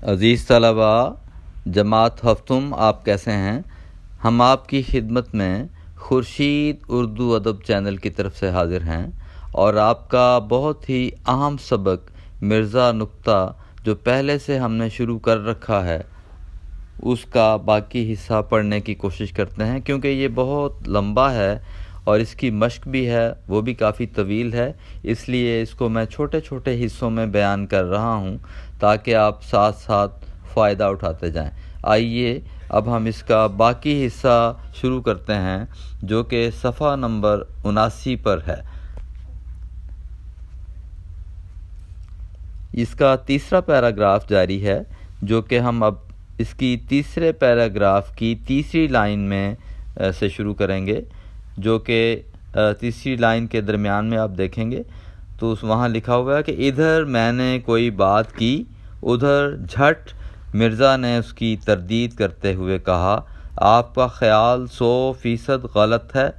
عزیز طلباء، جماعت ہفتم، آپ کیسے ہیں؟ ہم آپ کی خدمت میں خورشید اردو ادب چینل کی طرف سے حاضر ہیں اور آپ کا بہت ہی اہم سبق مرزا نکتہ جو پہلے سے ہم نے شروع کر رکھا ہے اس کا باقی حصہ پڑھنے کی کوشش کرتے ہیں، کیونکہ یہ بہت لمبا ہے اور اس کی مشق بھی ہے، وہ بھی کافی طویل ہے، اس لیے اس کو میں چھوٹے چھوٹے حصوں میں بیان کر رہا ہوں تاکہ آپ ساتھ ساتھ فائدہ اٹھاتے جائیں۔ آئیے اب ہم اس کا باقی حصہ شروع کرتے ہیں جو کہ صفحہ نمبر 79 پر ہے۔ اس کا تیسرا پیراگراف جاری ہے جو کہ ہم اب اس کی تیسرے پیراگراف کی تیسری لائن میں سے شروع کریں گے، جو کہ تیسری لائن کے درمیان میں آپ دیکھیں گے تو وہاں لکھا ہوا ہے کہ ادھر میں نے کوئی بات کی، ادھر جھٹ مرزا نے اس کی تردید کرتے ہوئے کہا، آپ کا خیال 100% غلط ہے۔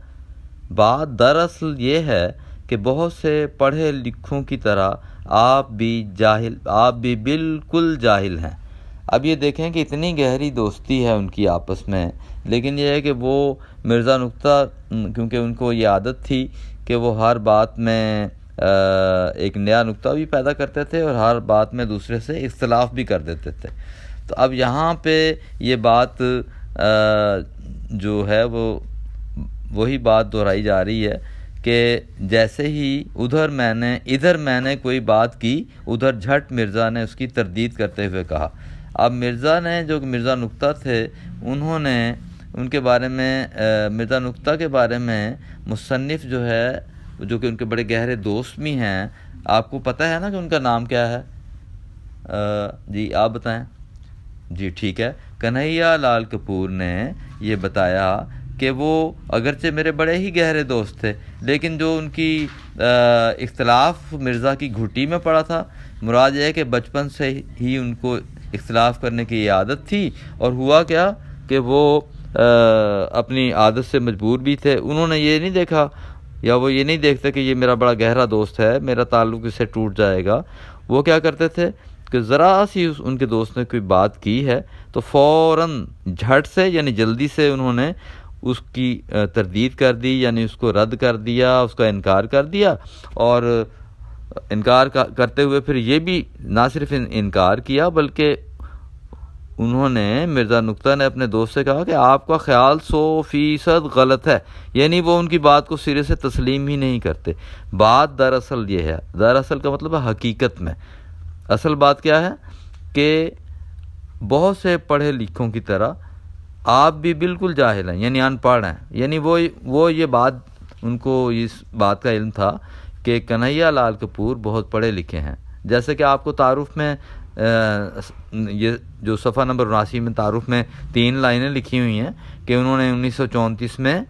بات دراصل یہ ہے کہ بہت سے پڑھے لکھوں کی طرح آپ بھی بالکل جاہل ہیں۔ اب یہ دیکھیں کہ اتنی گہری دوستی ہے ان کی آپس میں، لیکن یہ ہے کہ وہ مرزا نکتہ، کیونکہ ان کو یہ عادت تھی کہ وہ ہر بات میں ایک نیا نکتہ بھی پیدا کرتے تھے اور ہر بات میں دوسرے سے اختلاف بھی کر دیتے تھے۔ تو اب یہاں پہ یہ بات جو ہے وہ وہی بات دہرائی جا رہی ہے کہ جیسے ہی ادھر میں نے کوئی بات کی، ادھر جھٹ مرزا نے اس کی تردید کرتے ہوئے کہا۔ اب مرزا نے جو مرزا نکتہ تھے، انہوں نے ان کے بارے میں مرزا نکتہ کے بارے میں مصنف جو ہے، جو کہ ان کے بڑے گہرے دوست بھی ہیں، آپ کو پتہ ہے نا کہ ان کا نام کیا ہے؟ جی آپ بتائیں۔ جی ٹھیک ہے، کنہیا لال کپور نے یہ بتایا کہ وہ اگرچہ میرے بڑے ہی گہرے دوست تھے، لیکن جو ان کی اختلاف مرزا کی گھٹی میں پڑا تھا، مراد یہ ہے کہ بچپن سے ہی ان کو اختلاف کرنے کی عادت تھی، اور ہوا کیا کہ وہ اپنی عادت سے مجبور بھی تھے۔ انہوں نے یہ نہیں دیکھا، یا وہ یہ نہیں دیکھتے کہ یہ میرا بڑا گہرا دوست ہے، میرا تعلق اس سے ٹوٹ جائے گا۔ وہ کیا کرتے تھے کہ ذرا سی ان کے دوست نے کوئی بات کی ہے تو فوراً جھٹ سے، یعنی جلدی سے انہوں نے اس کی تردید کر دی، یعنی اس کو رد کر دیا، اس کا انکار کر دیا، اور انکار کرتے ہوئے پھر یہ بھی نہ صرف انکار کیا بلکہ انہوں نے، مرزا نکتہ نے اپنے دوست سے کہا کہ آپ کا خیال 100% غلط ہے، یعنی وہ ان کی بات کو سرے سے تسلیم ہی نہیں کرتے۔ بات دراصل یہ ہے، دراصل کا مطلب ہے حقیقت میں، اصل بات کیا ہے کہ بہت سے پڑھے لکھوں کی طرح آپ بھی بالکل جاہل ہیں، یعنی ان پڑھ ہیں۔ یعنی وہ یہ بات، ان کو اس بات کا علم تھا کہ کنہیا لال کپور بہت پڑھے لکھے ہیں۔ جیسے کہ آپ کو تعارف میں یہ جو صفحہ نمبر 79 میں تعارف میں 3 لائنیں لکھی ہوئی ہیں کہ انہوں نے 1934 میں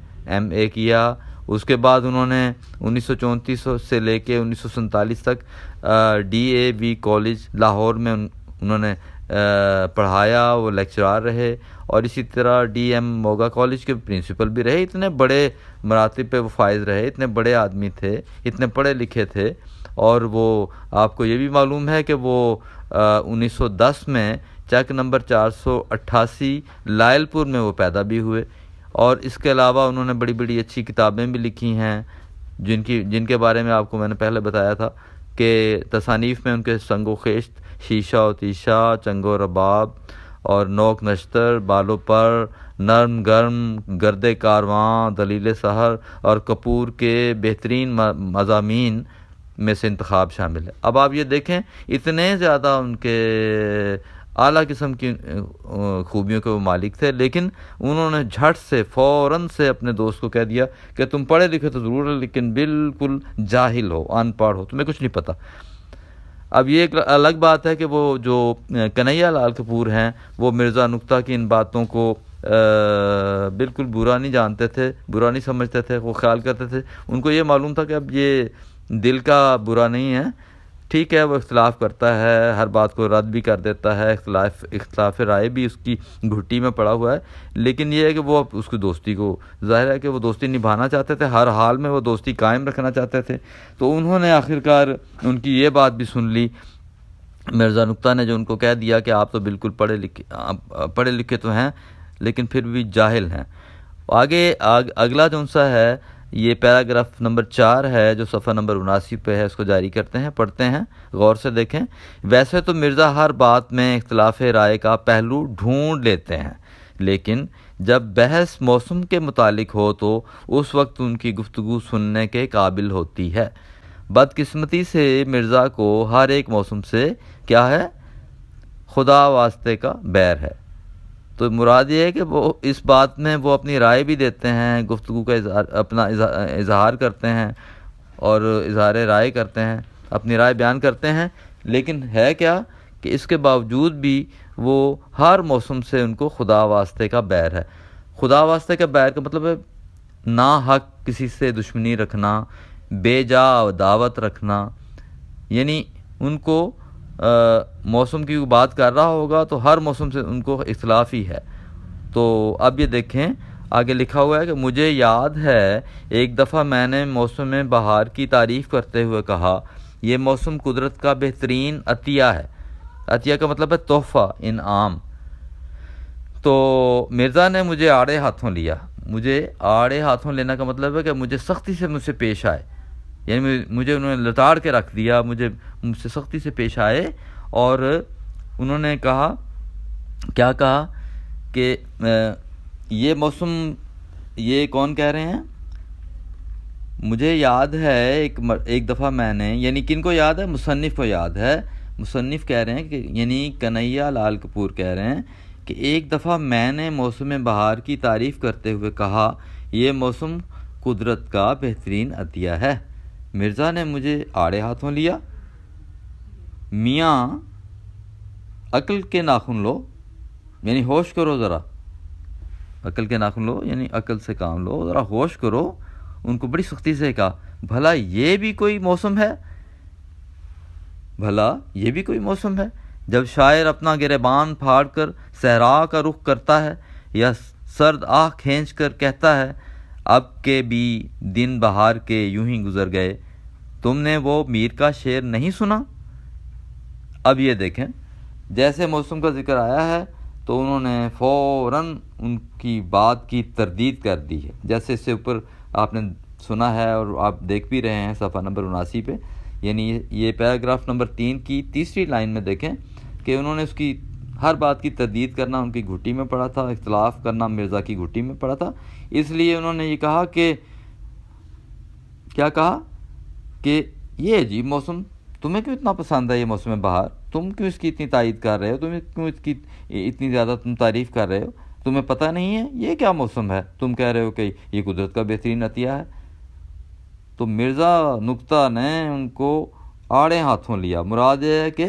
MA کیا، اس کے بعد انہوں نے 1934 سے لے کے 1947 تک DAV کالج لاہور میں انہوں نے پڑھایا، وہ لیکچرار رہے، اور اسی طرح DM موگا کالج کے پرنسپل بھی رہے۔ اتنے بڑے مراتب پہ وہ فائز رہے، اتنے بڑے آدمی تھے، اتنے پڑھے لکھے تھے، اور وہ آپ کو یہ بھی معلوم ہے کہ وہ 1910 میں چیک نمبر 488 لائل پور میں وہ پیدا بھی ہوئے، اور اس کے علاوہ انہوں نے بڑی بڑی اچھی کتابیں بھی لکھی ہیں جن کے بارے میں آپ کو میں نے پہلے بتایا تھا کہ تصانیف میں ان کے سنگ و خیشت، شیشہ و تیشہ، چنگ و رباب اور نوک نشتر، بالوں پر، نرم گرم، گرد کارواں، دلیل سحر اور کپور کے بہترین مضامین میں سے انتخاب شامل ہے۔ اب آپ یہ دیکھیں، اتنے زیادہ ان کے اعلیٰ قسم کی خوبیوں کے وہ مالک تھے، لیکن انہوں نے جھٹ سے فوراً سے اپنے دوست کو کہہ دیا کہ تم پڑھے لکھے تو ضرور ہے لیکن بالکل جاہل ہو، ان پڑھ ہو، تمہیں کچھ نہیں پتہ۔ اب یہ ایک الگ بات ہے کہ وہ جو کنہیا لال کپور ہیں، وہ مرزا نکتہ کی ان باتوں کو بالکل برا نہیں جانتے تھے، برا نہیں سمجھتے تھے۔ وہ خیال کرتے تھے، ان کو یہ معلوم تھا کہ اب یہ دل کا برا نہیں ہے، ٹھیک ہے وہ اختلاف کرتا ہے، ہر بات کو رد بھی کر دیتا ہے، اختلاف رائے بھی اس کی گھٹی میں پڑا ہوا ہے، لیکن یہ ہے کہ وہ اس کی دوستی کو، ظاہر ہے کہ وہ دوستی نبھانا چاہتے تھے، ہر حال میں وہ دوستی قائم رکھنا چاہتے تھے۔ تو انہوں نے آخرکار ان کی یہ بات بھی سن لی مرزا نکتہ نے جو ان کو کہہ دیا کہ آپ تو بالکل پڑھے لکھے تو ہیں لیکن پھر بھی جاہل ہیں۔ آگے اگلا جو سا ہے یہ پیراگراف نمبر 4 ہے جو صفحہ نمبر 79 پہ ہے، اس کو جاری کرتے ہیں، پڑھتے ہیں، غور سے دیکھیں۔ ویسے تو مرزا ہر بات میں اختلاف رائے کا پہلو ڈھونڈ لیتے ہیں، لیکن جب بحث موسم کے متعلق ہو تو اس وقت ان کی گفتگو سننے کے قابل ہوتی ہے۔ بدقسمتی سے مرزا کو ہر ایک موسم سے کیا ہے؟ خدا واسطے کا بیر ہے۔ تو مراد یہ ہے کہ وہ اس بات میں وہ اپنی رائے بھی دیتے ہیں، گفتگو کا اپنا اظہار کرتے ہیں اور اظہار رائے کرتے ہیں، اپنی رائے بیان کرتے ہیں، لیکن ہے کیا کہ اس کے باوجود بھی وہ ہر موسم سے ان کو خدا واسطے کا بیر ہے۔ خدا واسطے کا بیر کا مطلب ہے نا حق کسی سے دشمنی رکھنا، بے جا دعوت رکھنا، یعنی ان کو موسم کی بات کر رہا ہوگا تو ہر موسم سے ان کو اختلاف ہی ہے۔ تو اب یہ دیکھیں آگے لکھا ہوا ہے کہ مجھے یاد ہے ایک دفعہ میں نے موسم بہار کی تعریف کرتے ہوئے کہا یہ موسم قدرت کا بہترین عطیہ ہے۔ عطیہ کا مطلب ہے تحفہ، انعام۔ تو مرزا نے مجھے آڑے ہاتھوں لیا۔ مجھے آڑے ہاتھوں لینا کا مطلب ہے کہ مجھے سختی سے مجھ سے پیش آئے، یعنی مجھے انہوں نے لتاڑ کے رکھ دیا، مجھ سے سختی سے پیش آئے اور انہوں نے کہا، کیا کہا کہ یہ موسم، یہ کون کہہ رہے ہیں؟ مجھے یاد ہے ایک دفعہ میں نے، یعنی کن کو یاد ہے؟ مصنف کو یاد ہے۔ مصنف کہہ رہے ہیں کہ یعنی کنہیا لال کپور کہہ رہے ہیں کہ ایک دفعہ میں نے موسم بہار کی تعریف کرتے ہوئے کہا یہ موسم قدرت کا بہترین عطیہ ہے۔ مرزا نے مجھے آڑے ہاتھوں لیا۔ میاں عقل کے ناخن لو، یعنی ہوش کرو ذرا، عقل کے ناخن لو یعنی عقل سے کام لو، ذرا ہوش کرو۔ ان کو بڑی سختی سے کہا بھلا یہ بھی کوئی موسم ہے؟ بھلا یہ بھی کوئی موسم ہے جب شاعر اپنا گریبان پھاڑ کر صحرا کا رخ کرتا ہے یا سرد آہ کھینچ کر کہتا ہے اب کے بھی دن بہار کے یوں ہی گزر گئے۔ تم نے وہ میر کا شعر نہیں سنا؟ اب یہ دیکھیں جیسے موسم کا ذکر آیا ہے تو انہوں نے فوراً ان کی بات کی تردید کر دی ہے، جیسے اس سے اوپر آپ نے سنا ہے اور آپ دیکھ بھی رہے ہیں صفحہ نمبر 79 پہ، یعنی یہ پیراگراف نمبر 3 کی تیسری لائن میں دیکھیں کہ انہوں نے اس کی ہر بات کی تردید کرنا ان کی گھٹی میں پڑا تھا، اختلاف کرنا مرزا کی گھٹی میں پڑا تھا۔ اس لیے انہوں نے یہ کہا کہ کیا کہا کہ یہ عجیب موسم تمہیں کیوں اتنا پسند ہے، یہ موسم بہار تم کیوں اس کی اتنی تائید کر رہے ہو، تمہیں کیوں اس کی اتنی زیادہ تم تعریف کر رہے ہو، تمہیں پتہ نہیں ہے یہ کیا موسم ہے، تم کہہ رہے ہو کہ یہ قدرت کا بہترین عطیہ ہے۔ تو مرزا نکتہ نے ان کو آڑے ہاتھوں لیا، مراد یہ ہے کہ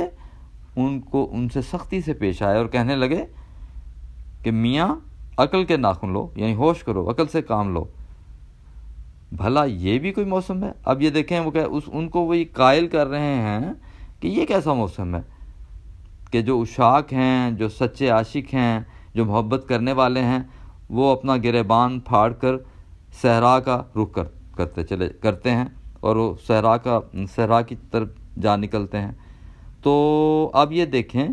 ان سے سختی سے پیش آئے اور کہنے لگے کہ میاں عقل کے ناخن لو، یعنی ہوش کرو، عقل سے کام لو، بھلا یہ بھی کوئی موسم ہے۔ اب یہ دیکھیں وہ ان کو وہی قائل کر رہے ہیں کہ یہ کیسا موسم ہے کہ جو عشاق ہیں، جو سچے عاشق ہیں، جو محبت کرنے والے ہیں، وہ اپنا گریبان پھاڑ کر صحرا کا رخ کرتے ہیں اور وہ صحرا کی طرف جا نکلتے ہیں۔ تو اب یہ دیکھیں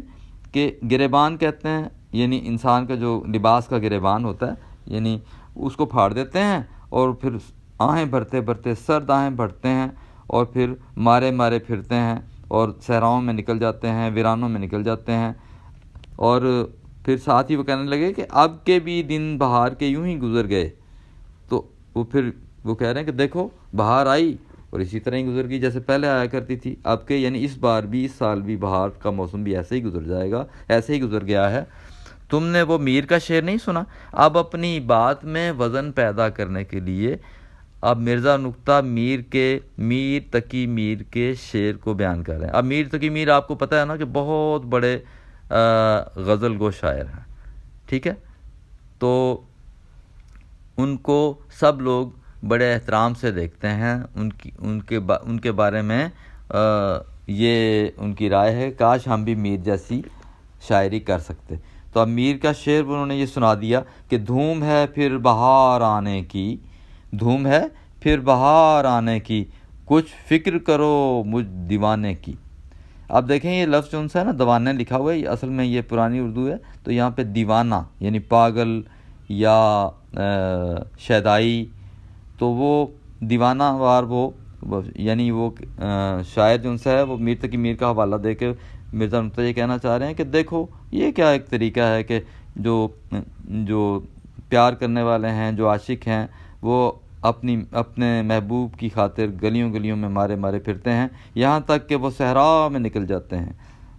کہ گریبان کہتے ہیں یعنی انسان کا جو لباس کا گریبان ہوتا ہے، یعنی اس کو پھاڑ دیتے ہیں اور پھر آہیں بھرتے بھرتے سرد آہیں بھرتے ہیں اور پھر مارے مارے پھرتے ہیں اور صحراؤں میں نکل جاتے ہیں، ویرانوں میں نکل جاتے ہیں۔ اور پھر ساتھ ہی وہ کہنے لگے کہ اب کے بھی دن بہار کے یوں ہی گزر گئے۔ تو وہ کہہ رہے ہیں کہ دیکھو بہار آئی اور اسی طرح ہی گزر گئی جیسے پہلے آیا کرتی تھی، اب کے یعنی اس بار بھی، اس سال بھی بہار کا موسم بھی ایسے ہی گزر جائے گا، ایسے ہی گزر گیا ہے۔ تم نے وہ میر کا شعر نہیں سنا؟ اب اپنی بات میں وزن پیدا کرنے کے لیے اب مرزا نکتہ میر تقی میر کے شعر کو بیان کر رہے ہیں۔ اب میر تقی میر آپ کو پتہ ہے نا کہ بہت بڑے غزل گو شاعر ہیں، ٹھیک ہے؟ تو ان کو سب لوگ بڑے احترام سے دیکھتے ہیں، ان کے بارے میں یہ ان کی رائے ہے کاش ہم بھی میر جیسی شاعری کر سکتے۔ تو اب میر کا شعر انہوں نے یہ سنا دیا کہ دھوم ہے پھر بہار آنے کی، دھوم ہے پھر بہار آنے کی، کچھ فکر کرو مجھ دیوانے کی۔ اب دیکھیں یہ لفظ جو ہے نا دیوانے لکھا ہوا ہے، اصل میں یہ پرانی اردو ہے، تو یہاں پہ دیوانہ یعنی پاگل یا شیدائی، تو وہ دیوانہ وار وہ یعنی وہ شاعر جو ہے وہ میر تقی میر کا حوالہ دے کے مرزا نقطہ یہ کہنا چاہ رہے ہیں کہ دیکھو یہ کیا ایک طریقہ ہے کہ جو پیار کرنے والے ہیں، جو عاشق ہیں، وہ اپنے محبوب کی خاطر گلیوں گلیوں میں مارے مارے پھرتے ہیں، یہاں تک کہ وہ صحرا میں نکل جاتے ہیں،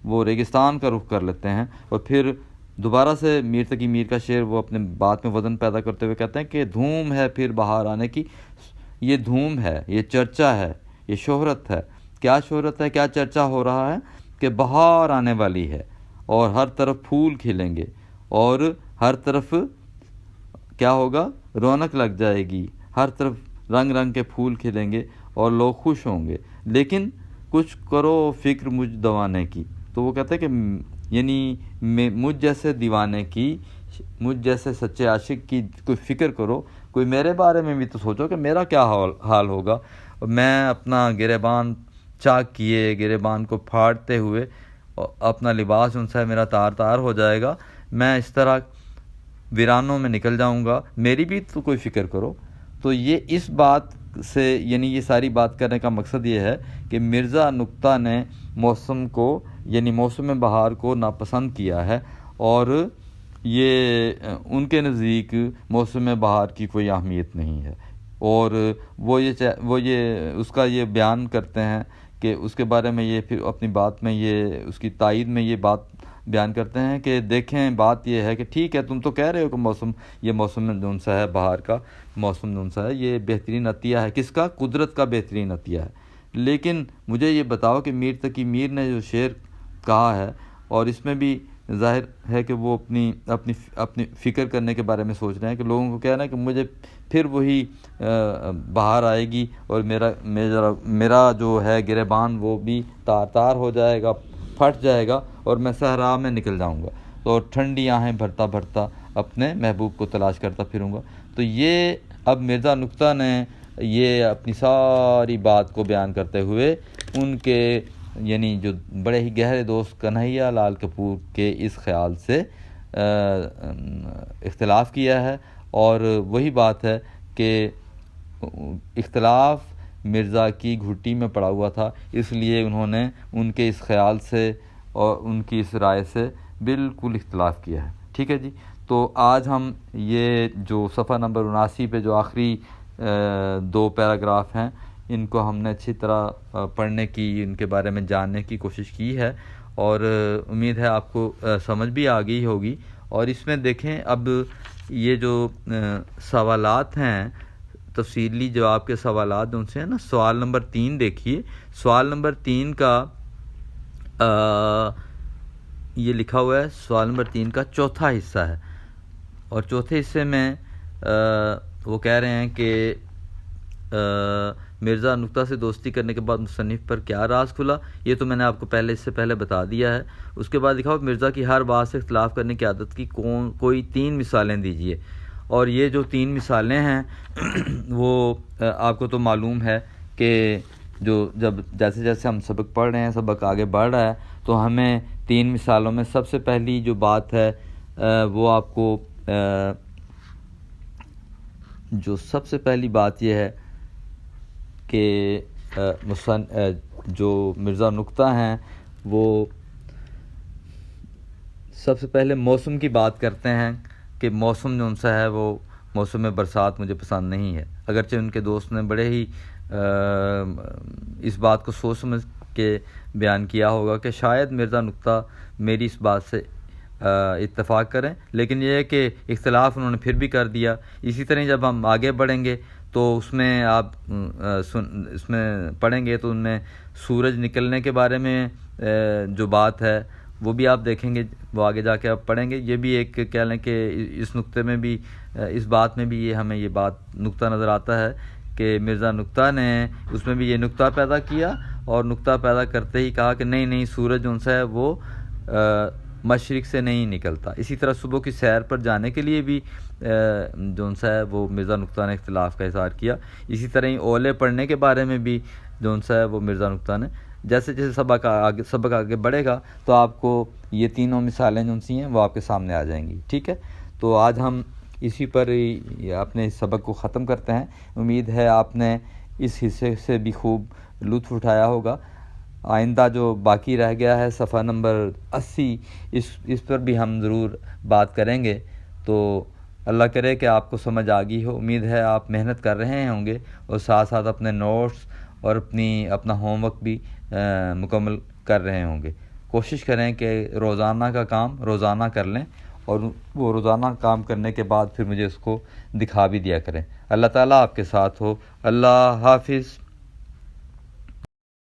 وہ ریگستان کا رخ کر لیتے ہیں، اور پھر دوبارہ سے میر تقی میر کا شعر وہ اپنے بات میں وزن پیدا کرتے ہوئے کہتے ہیں کہ دھوم ہے پھر بہار آنے کی، یہ دھوم ہے، یہ چرچا ہے، یہ شہرت ہے۔ کیا شہرت ہے، کیا چرچا ہو رہا ہے کہ بہار آنے والی ہے اور ہر طرف پھول کھلیں گے اور ہر طرف کیا ہوگا، رونق لگ جائے گی، ہر طرف رنگ رنگ کے پھول کھلیں گے اور لوگ خوش ہوں گے، لیکن کچھ کرو فکر مجھ دیوانے کی۔ تو وہ کہتے ہیں کہ یعنی مجھ جیسے دیوانے کی، مجھ جیسے سچے عاشق کی کوئی فکر کرو، کوئی میرے بارے میں بھی تو سوچو کہ میرا کیا حال ہوگا، میں اپنا گریبان چاک کیے، گریبان کو پھاڑتے ہوئے اپنا لباس ان سے میرا تار تار ہو جائے گا، میں اس طرح ویرانوں میں نکل جاؤں گا، میری بھی تو کوئی فکر کرو۔ تو یہ اس بات سے یعنی یہ ساری بات کرنے کا مقصد یہ ہے کہ مرزا نقطہ نے موسم کو یعنی موسم بہار کو ناپسند کیا ہے، اور یہ ان کے نزدیک موسم بہار کی کوئی اہمیت نہیں ہے، اور وہ یہ اس کا یہ بیان کرتے ہیں کہ اس کے بارے میں یہ پھر اپنی بات میں یہ اس کی تائید میں یہ بات بیان کرتے ہیں کہ دیکھیں بات یہ ہے کہ ٹھیک ہے تم تو کہہ رہے ہو کہ یہ موسم جون سا ہے، بہار کا موسم جون سا ہے، یہ بہترین عطیہ ہے، کس کا؟ قدرت کا بہترین عطیہ ہے، لیکن مجھے یہ بتاؤ کہ میر تقی میر نے جو شعر کہا ہے، اور اس میں بھی ظاہر ہے کہ وہ اپنی فکر کرنے کے بارے میں سوچ رہے ہیں کہ لوگوں کو کہہ رہے ہیں کہ مجھے پھر وہی بہار آئے گی اور میرا جو ہے گریبان وہ بھی تار تار ہو جائے گا، پھٹ جائے گا، اور میں صحرا میں نکل جاؤں گا، تو ٹھنڈی آہیں بھرتا بھرتا اپنے محبوب کو تلاش کرتا پھروں گا۔ تو یہ اب مرزا نقطہ نے یہ اپنی ساری بات کو بیان کرتے ہوئے ان کے یعنی جو بڑے ہی گہرے دوست کنہیا لال کپور کے اس خیال سے اختلاف کیا ہے، اور وہی بات ہے کہ اختلاف مرزا کی گھٹی میں پڑا ہوا تھا، اس لیے انہوں نے ان کے اس خیال سے اور ان کی اس رائے سے بالکل اختلاف کیا ہے۔ ٹھیک ہے جی، تو آج ہم یہ جو صفحہ نمبر 79 پہ جو آخری 2 پیراگراف ہیں، ان کو ہم نے اچھی طرح پڑھنے کی، ان کے بارے میں جاننے کی کوشش کی ہے، اور امید ہے آپ کو سمجھ بھی آ گئی ہوگی۔ اور اس میں دیکھیں اب یہ جو سوالات ہیں، تفصیلی جواب کے سوالات ان سے ہیں نا، سوال نمبر 3 دیکھیے، سوال نمبر 3 کا یہ لکھا ہوا ہے، سوال نمبر 3 کا چوتھا حصہ ہے، اور چوتھے حصے میں وہ کہہ رہے ہیں کہ مرزا نقطہ سے دوستی کرنے کے بعد مصنف پر کیا راز کھلا، یہ تو میں نے آپ کو اس سے پہلے بتا دیا ہے۔ اس کے بعد لکھا ہوا مرزا کی ہر بات سے اختلاف کرنے کی عادت کی کوئی 3 مثالیں دیجیے، اور یہ جو 3 مثالیں ہیں وہ آپ کو تو معلوم ہے کہ جیسے جیسے ہم سبق پڑھ رہے ہیں، سبق آگے بڑھ رہا ہے، تو ہمیں 3 مثالوں میں سب سے پہلی جو بات ہے وہ آپ کو جو سب سے پہلی بات یہ ہے کہ جو مرزا نقطہ ہیں وہ سب سے پہلے موسم کی بات کرتے ہیں کہ موسم جو ان سا ہے وہ موسم برسات مجھے پسند نہیں ہے، اگرچہ ان کے دوست نے بڑے ہی اس بات کو سوچ سمجھ کے بیان کیا ہوگا کہ شاید مرزا نقطہ میری اس بات سے اتفاق کریں، لیکن یہ ہے کہ اختلاف انہوں نے پھر بھی کر دیا۔ اسی طرح جب ہم آگے بڑھیں گے تو اس میں آپ اس میں پڑھیں گے تو ان میں سورج نکلنے کے بارے میں جو بات ہے وہ بھی آپ دیکھیں گے، وہ آگے جا کے آپ پڑھیں گے۔ یہ بھی ایک کہہ لیں کہ اس نقطے میں بھی اس بات میں بھی یہ ہمیں یہ بات نقطہ نظر آتا ہے کہ مرزا نقطہ نے اس میں بھی یہ نقطہ پیدا کیا، اور نقطہ پیدا کرتے ہی کہا کہ نہیں سورج جو ہے وہ مشرق سے نہیں نکلتا۔ اسی طرح صبح کی سیر پر جانے کے لیے بھی جو ہے وہ مرزا نقطہ نے اختلاف کا اظہار کیا۔ اسی طرح ہی اولے پڑھنے کے بارے میں بھی جو ہے وہ مرزا نقطہ نے جیسے جیسے سبق آگے بڑھے گا تو آپ کو یہ تینوں مثالیں جو سی ہیں وہ آپ کے سامنے آ جائیں گی. ٹھیک ہے، تو آج ہم اسی پر اپنے اس سبق کو ختم کرتے ہیں. امید ہے آپ نے اس حصے سے بھی خوب لطف اٹھایا ہوگا. آئندہ جو باقی رہ گیا ہے صفحہ نمبر 80، اس پر بھی ہم ضرور بات کریں گے. تو اللہ کرے کہ آپ کو سمجھ آ گئی ہو. امید ہے آپ محنت کر رہے ہوں گے اور ساتھ ساتھ اپنے نوٹس اور اپنا ہوم ورک بھی مکمل کر رہے ہوں گے. کوشش کریں کہ روزانہ کا کام روزانہ کر لیں اور وہ روزانہ کام کرنے کے بعد پھر مجھے اس کو دکھا بھی دیا کریں. اللہ تعالیٰ آپ کے ساتھ ہو. اللہ حافظ.